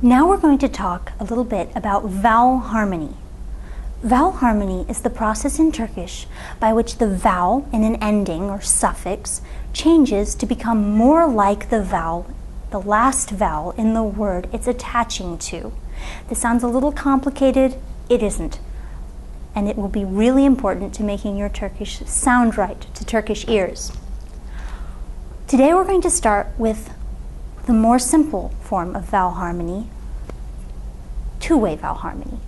Now we're going to talk a little bit about vowel harmony. Vowel harmony is the process in Turkish by which the vowel in an ending or suffix changes to become more like the last vowel in the word it's attaching to. This sounds a little complicated. It isn't. And it will be really important to making your Turkish sound right to Turkish ears. Today we're going to start with the more simple form of vowel harmony, two-way vowel harmony.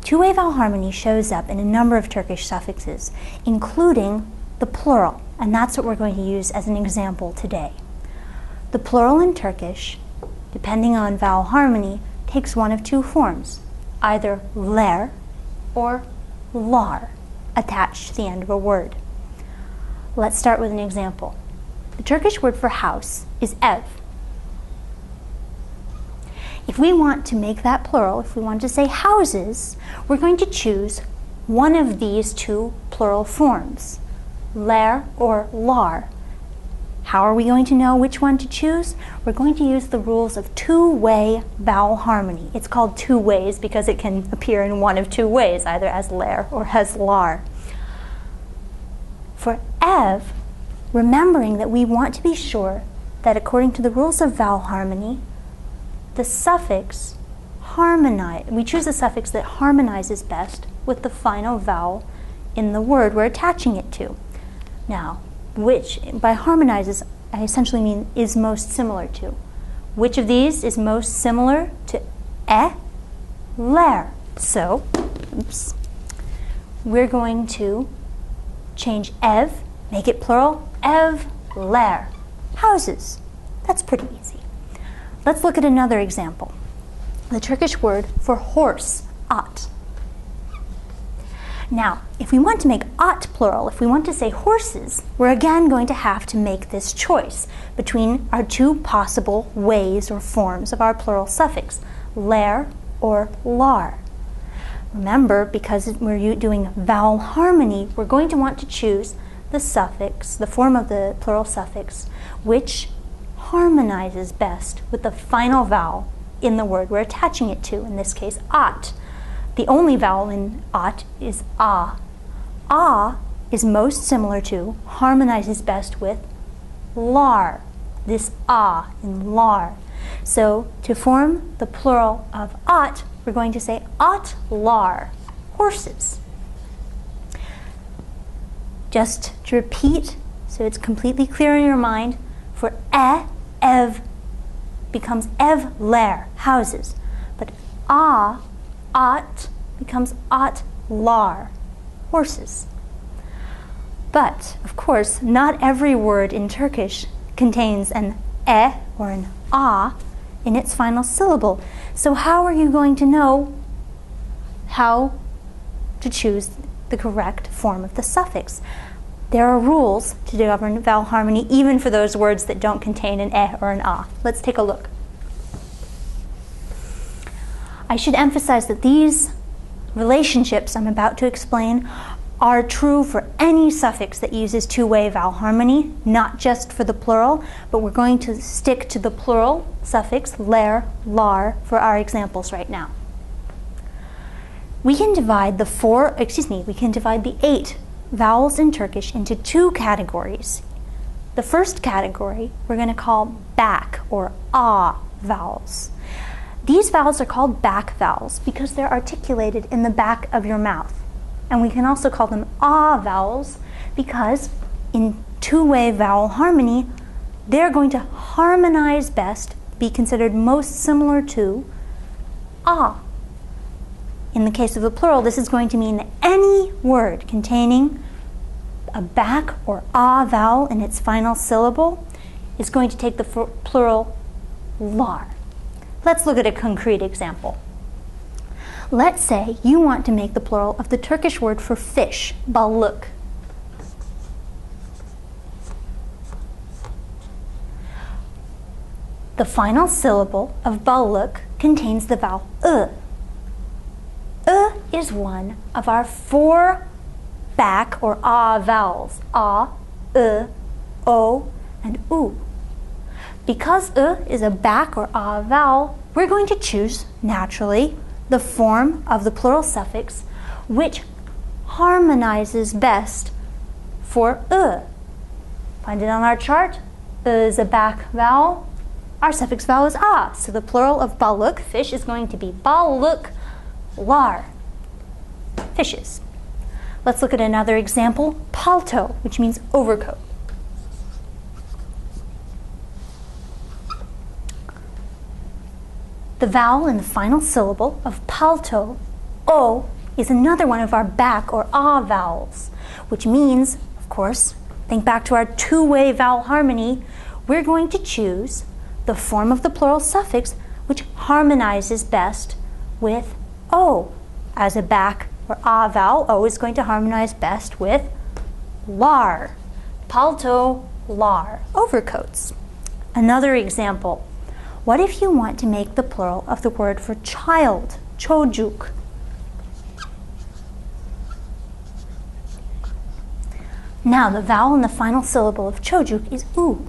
Two-way vowel harmony shows up in a number of Turkish suffixes, including the plural, and that's what we're going to use as an example today. The plural in Turkish, depending on vowel harmony, takes one of two forms, either ler or lar, attached to the end of a word. Let's start with an example. The Turkish word for house is ev. If we want to make that plural, if we want to say houses, we're going to choose one of these two plural forms, ler or lar. How are we going to know which one to choose? We're going to use the rules of two-way vowel harmony. It's called two ways because it can appear in one of two ways, either as ler or as lar. For ev, remembering that we want to be sure that according to the rules of vowel harmony, the suffix we choose a suffix that harmonizes best with the final vowel in the word we're attaching it to. Now, which, by harmonizes, I essentially mean is most similar to. Which of these is most similar to ler? So, we're going to change ev, make it plural, ev, ler. Houses. That's pretty easy. Let's look at another example. The Turkish word for horse, at. Now, if we want to make at plural, if we want to say horses, we're again going to have to make this choice between our two possible ways or forms of our plural suffix, ler or lar. Remember, because we're doing vowel harmony, we're going to want to choose the suffix, the form of the plural suffix, which harmonizes best with the final vowel in the word we're attaching it to, in this case, at. The only vowel in at is a. A is most similar to, harmonizes best with, lar. This a in lar. So to form the plural of at, we're going to say at lar, horses. Just to repeat, so it's completely clear in your mind, for ev becomes ev ler, houses. But at becomes at lar, horses. But, of course, not every word in Turkish contains an or an a in its final syllable. So how are you going to know how to choose the correct form of the suffix? There are rules to govern vowel harmony even for those words that don't contain an or an a. Let's take a look. I should emphasize that these relationships I'm about to explain are true for any suffix that uses two-way vowel harmony, not just for the plural, but we're going to stick to the plural suffix, ler, lar, for our examples right now. We can divide the 8 vowels in Turkish into two categories. The first category we're going to call back or a vowels. These vowels are called back vowels because they're articulated in the back of your mouth. And we can also call them a vowels because in two-way vowel harmony, they're going to harmonize best, be considered most similar to a. In the case of the plural, this is going to mean that any word containing a back or a vowel in its final syllable is going to take the plural lar. Let's look at a concrete example. Let's say you want to make the plural of the Turkish word for fish, balık. The final syllable of balık contains the vowel is one of our 4 back or a vowels, a, o, and u. Because is a back or a vowel, we're going to choose, naturally, the form of the plural suffix which harmonizes best for Find it on our chart. Is a back vowel. Our suffix vowel is a. So the plural of balık, fish, is going to be balıklar, fishes. Let's look at another example. Palto, which means overcoat. The vowel in the final syllable of palto, o, is another one of our back or a vowels, which means, of course, think back to our two-way vowel harmony, we're going to choose the form of the plural suffix which harmonizes best with o. As a back or a vowel, o is going to harmonize best with lar. Palto, lar, overcoats. Another example. What if you want to make the plural of the word for child, çocuk? Now, the vowel in the final syllable of çocuk is u.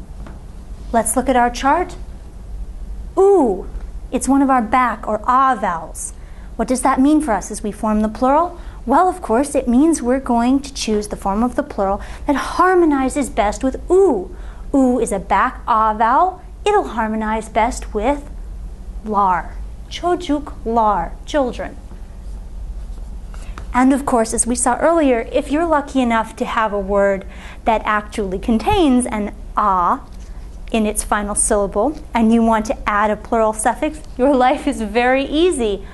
Let's look at our chart. U. It's one of our back or a vowels. What does that mean for us as we form the plural? Well, of course, it means we're going to choose the form of the plural that harmonizes best with u. U is a back a vowel. It'll harmonize best with lar. Çocuklar, children. And of course, as we saw earlier, if you're lucky enough to have a word that actually contains an a in its final syllable, and you want to add a plural suffix, your life is very easy.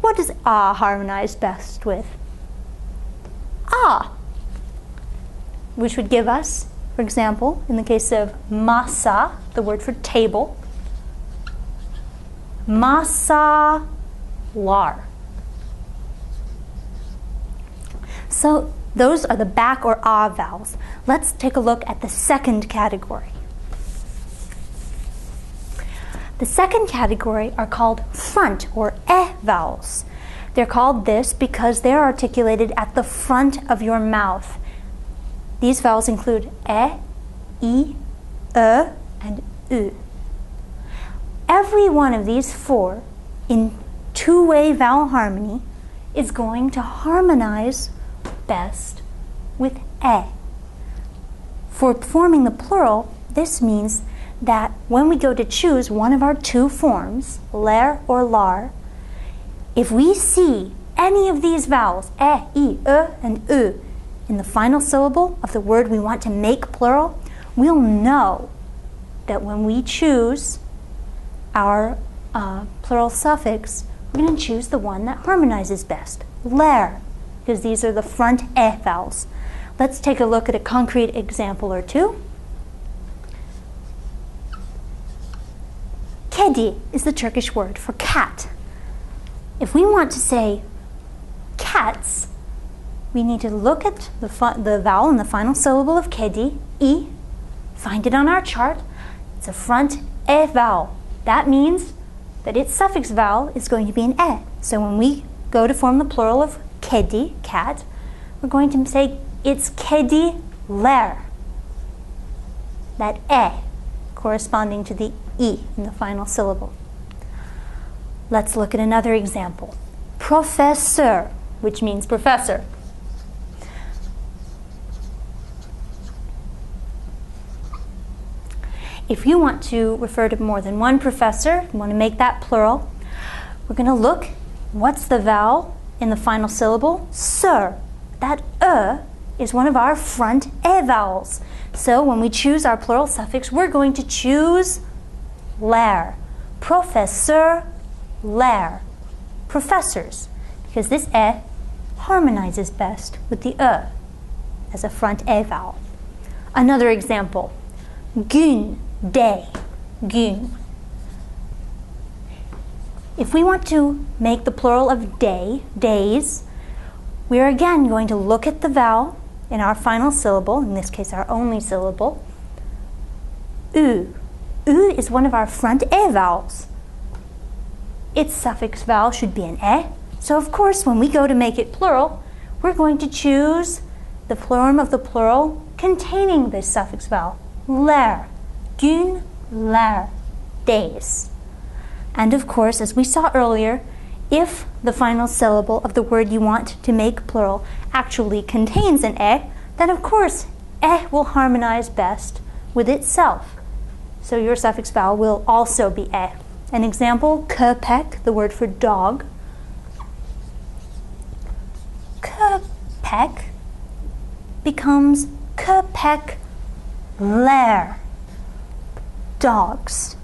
What does a harmonize best with? A, which would give us, for example, in the case of masa, the word for table, masalar. So those are the back or a vowels. Let's take a look at the second category. The second category are called front or vowels. They're called this because they're articulated at the front of your mouth. These vowels include I, and U. Every one of these four in two-way vowel harmony is going to harmonize best with e. For forming the plural, this means that when we go to choose one of our two forms, ler or lar, if we see any of these vowels, e, and u, in the final syllable of the word we want to make plural, we'll know that when we choose our plural suffix, we're going to choose the one that harmonizes best, ler, because these are the front vowels. Let's take a look at a concrete example or two. Kedi is the Turkish word for cat. If we want to say cats, we need to look at the vowel in the final syllable of kedi, I, find it on our chart. It's a front vowel. That means that its suffix vowel is going to be an e. So when we go to form the plural of kedi, cat, we're going to say it's kediler. That e corresponding to the I in the final syllable. Let's look at another example. Professor, which means professor. If you want to refer to more than one professor, you want to make that plural, we're going to look, what's the vowel in the final syllable? Sir. That is one of our front vowels. So when we choose our plural suffix, we're going to choose ler. Professor, ler. Professors. Because this harmonizes best with the as a front vowel. Another example. Gün, day, gün. If we want to make the plural of day, days, we are again going to look at the vowel in our final syllable, in this case our only syllable, U. U is one of our front vowels. Its suffix vowel should be an e. So of course when we go to make it plural, we're going to choose the form of the plural containing this suffix vowel, ler. Günler, days. And of course, as we saw earlier, if the final syllable of the word you want to make plural actually contains an e, then of course e will harmonize best with itself. So your suffix vowel will also be e. An example, köpek, the word for dog. Köpek becomes köpekler, dogs.